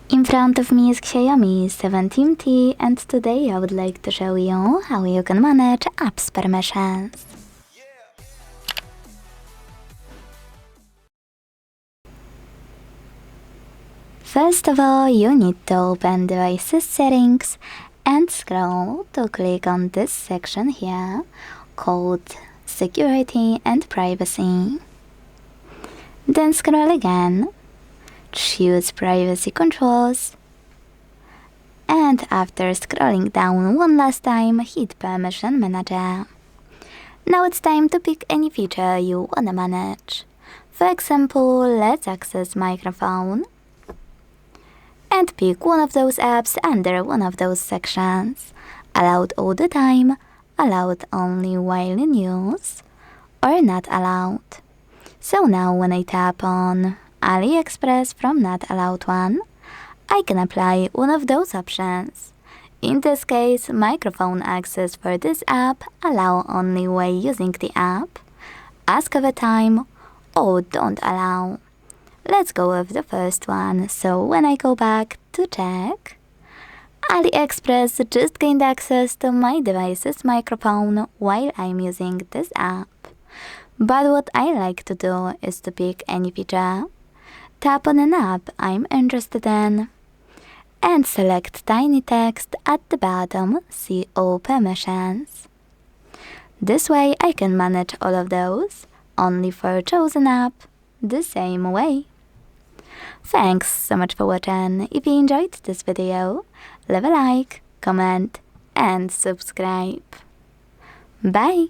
In front of me is XIAOMI 17T, and today I would like to show you how you can manage apps permissions. First of all, you need to open Devices Settings and scroll to click on this section here called Security and Privacy. Then scroll again, choose Privacy Controls, and after scrolling down one last time, hit Permission Manager. Now it's time to pick any feature you wanna manage. For example, let's access microphone and pick one of those apps under one of those sections. Allowed all the time, allowed only while in use, or not allowed. So now when I tap on AliExpress from not allowed one, I can apply one of those options. In this case, microphone access for this app allow only while using the app, ask of a time, or don't allow. Let's go with the first one, so when I go back to check, AliExpress just gained access to my device's microphone while I'm using this app. But what I like to do is to pick any feature, tap on an app I'm interested in, and select tiny text at the bottom, see all permissions. This way I can manage all of those, only for a chosen app, the same way. Thanks so much for watching. If you enjoyed this video, leave a like, comment, and subscribe. Bye!